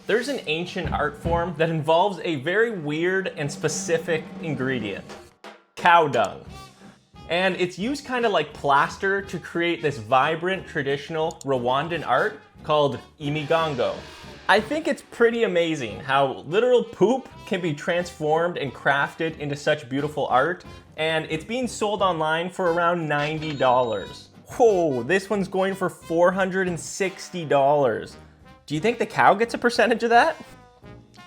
There's an ancient art form that involves a very weird and specific ingredient, cow dung. And it's used kind of like plaster to create this vibrant, traditional Rwandan art called Imigongo. I think it's pretty amazing how literal poop can be transformed and crafted into such beautiful art, and it's being sold online for around $90. Whoa, this one's going for $460. Do you think the cow gets a percentage of that?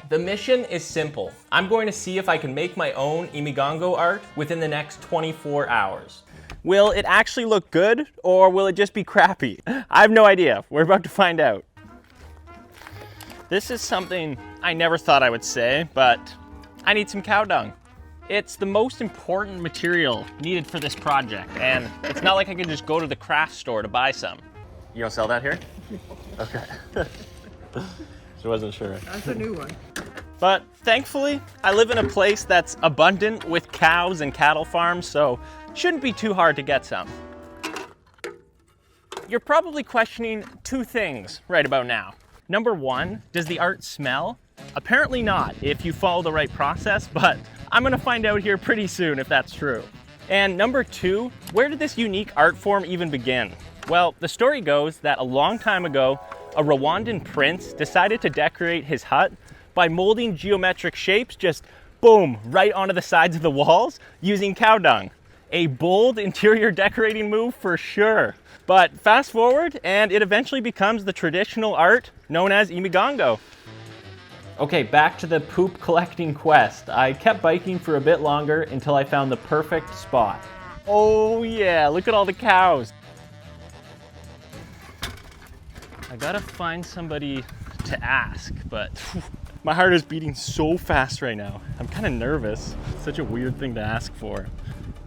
The mission is simple. I'm going to see if I can make my own Imigongo art within the next 24 hours. Will it actually look good, or will it just be crappy? I have no idea. We're about to find out. This is something I never thought I would say, but I need some cow dung. It's the most important material needed for this project, and it's not like I can just go to the craft store to buy some. You don't sell that here? Okay. Just wasn't sure. That's a new one. But thankfully, I live in a place that's abundant with cows and cattle farms, so shouldn't be too hard to get some. You're probably questioning two things right about now. Number one, does the art smell? Apparently not, if you follow the right process, but I'm gonna find out here pretty soon if that's true. And number two, where did this unique art form even begin? Well, the story goes that a long time ago, a Rwandan prince decided to decorate his hut by molding geometric shapes just boom, right onto the sides of the walls using cow dung. A bold interior decorating move for sure. But fast forward and it eventually becomes the traditional art known as Imigongo. Okay, back to the poop collecting quest. I kept biking for a bit longer until I found the perfect spot. Oh yeah, look at all the cows. I gotta find somebody to ask, but my heart is beating so fast right now. I'm kind of nervous. It's such a weird thing to ask for,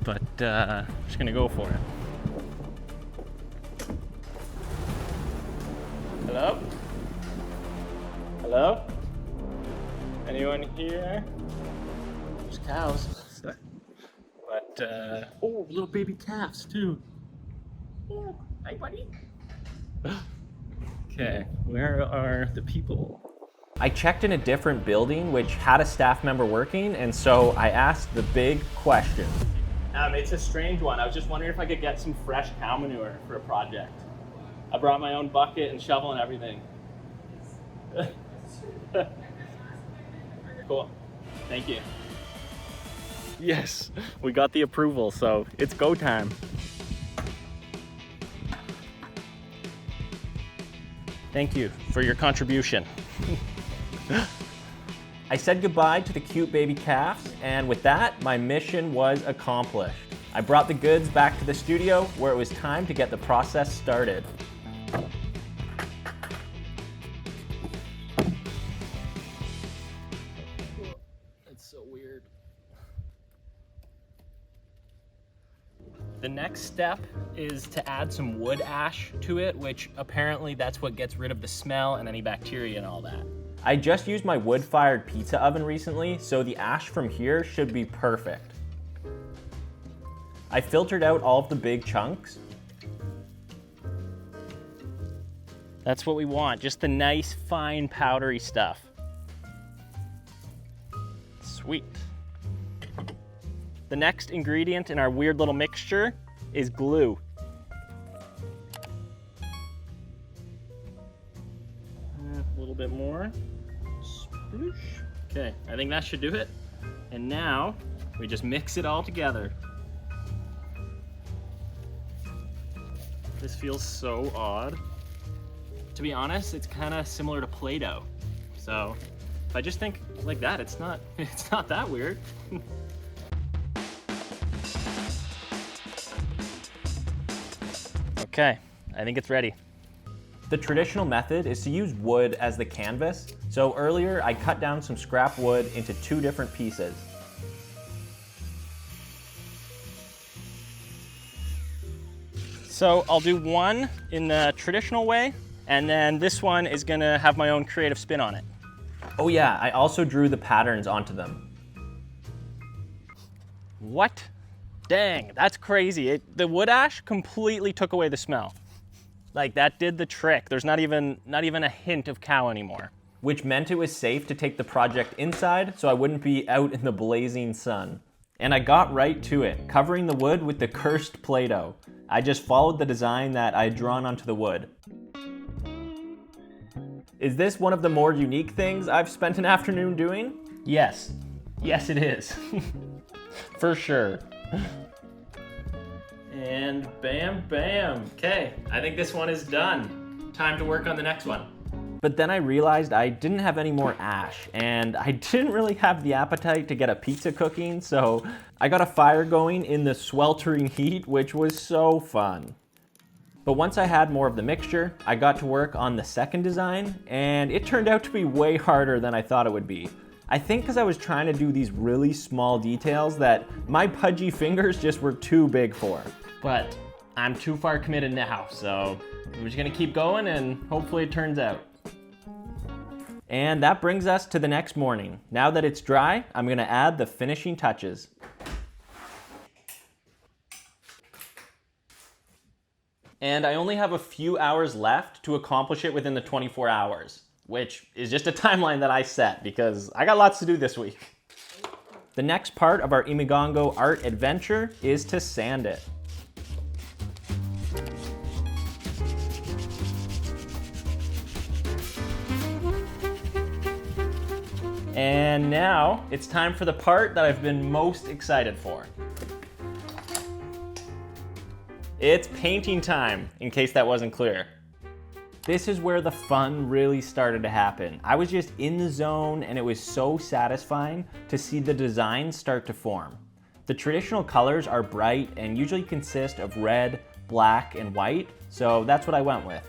but I'm just gonna go for it. Hello? Hello? Anyone here? There's cows. But, oh, little baby calves too. Oh, hi buddy. Okay, where are the people? I checked in a different building which had a staff member working, and so I asked the big question. It's a strange one. I was just wondering if I could get some fresh cow manure for a project. I brought my own bucket and shovel and everything. Cool, thank you. Yes, we got the approval, so it's go time. Thank you for your contribution. I said goodbye to the cute baby calves, and with that, my mission was accomplished. I brought the goods back to the studio where it was time to get the process started. That's so weird. The next step is to add some wood ash to it, which apparently that's what gets rid of the smell and any bacteria and all that. I just used my wood-fired pizza oven recently, so the ash from here should be perfect. I filtered out all of the big chunks. That's what we want, just the nice, fine, powdery stuff. Sweet. The next ingredient in our weird little mixture is glue. A little bit more. Sploosh. Okay, I think that should do it. And now we just mix it all together. This feels so odd. To be honest, it's kind of similar to Play-Doh. So if I just think like that, it's not that weird. Okay, I think it's ready. The traditional method is to use wood as the canvas. So earlier I cut down some scrap wood into 2 different pieces. So I'll do one in the traditional way, and then this one is gonna have my own creative spin on it. Oh yeah, I also drew the patterns onto them. What? Dang, that's crazy. The wood ash completely took away the smell. Like, that did the trick. There's not even a hint of cow anymore. which meant it was safe to take the project inside so I wouldn't be out in the blazing sun. And I got right to it, covering the wood with the cursed Play-Doh. I just followed the design that I had drawn onto the wood. Is this one of the more unique things I've spent an afternoon doing? Yes. Yes, it is. For sure. And bam, bam. Okay, I think this one is done. Time to work on the next one. But then I realized I didn't have any more ash, and I didn't really have the appetite to get a pizza cooking, so I got a fire going in the sweltering heat, which was so fun. But once I had more of the mixture, I got to work on the second design, and it turned out to be way harder than I thought it would be. I think because I was trying to do these really small details that my pudgy fingers just were too big for. But I'm too far committed now, so I'm just gonna keep going and hopefully it turns out. And that brings us to the next morning. Now that it's dry, I'm gonna add the finishing touches. And I only have a few hours left to accomplish it within the 24 hours, which is just a timeline that I set because I got lots to do this week. The next part of our Imigongo art adventure is to sand it. And now it's time for the part that I've been most excited for. It's painting time, in case that wasn't clear. This is where the fun really started to happen. I was just in the zone and it was so satisfying to see the designs start to form. The traditional colors are bright and usually consist of red, black, and white, so that's what I went with.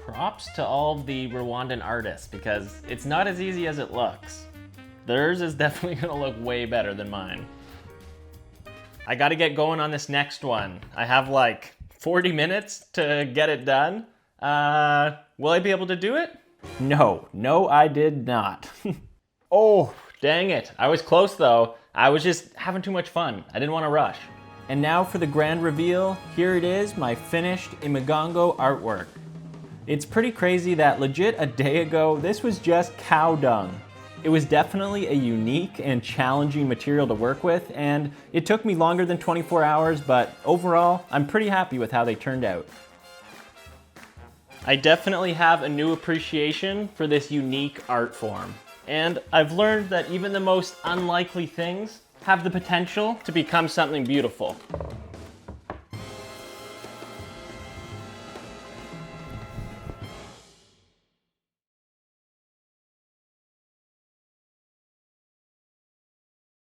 Props to all the Rwandan artists because it's not as easy as it looks. Theirs is definitely gonna look way better than mine. I gotta get going on this next one. I have like 40 minutes to get it done. Will I be able to do it? No, I did not. Oh, dang it. I was close though. I was just having too much fun. I didn't want to rush. And now for the grand reveal. Here it is, my finished Imigongo artwork. It's pretty crazy that legit a day ago, this was just cow dung. It was definitely a unique and challenging material to work with, and it took me longer than 24 hours, but overall, I'm pretty happy with how they turned out. I definitely have a new appreciation for this unique art form, and I've learned that even the most unlikely things have the potential to become something beautiful.